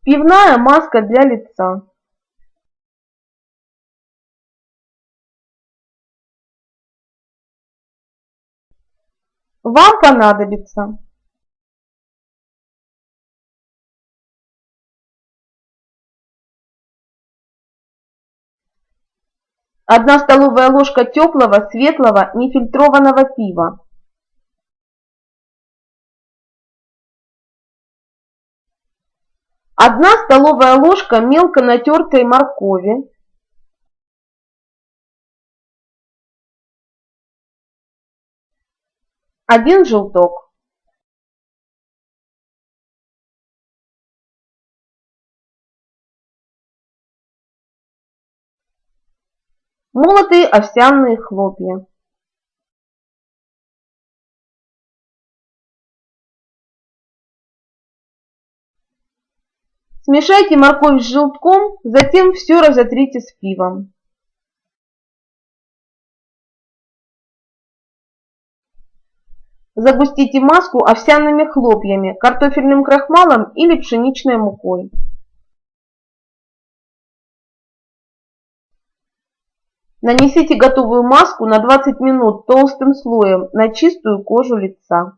Пивная маска для лица. Вам понадобится одна столовая ложка теплого, светлого, нефильтрованного пива, 1 столовая ложка мелко натертой моркови, 1 желток, молотые овсяные хлопья. Смешайте морковь с желтком, затем все разотрите с пивом. Загустите маску овсяными хлопьями, картофельным крахмалом или пшеничной мукой. Нанесите готовую маску на 20 минут толстым слоем на чистую кожу лица.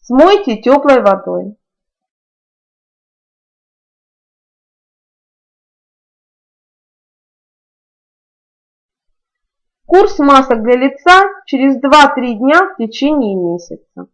Смойте теплой водой. Курс масок для лица через 2-3 дня в течение месяца.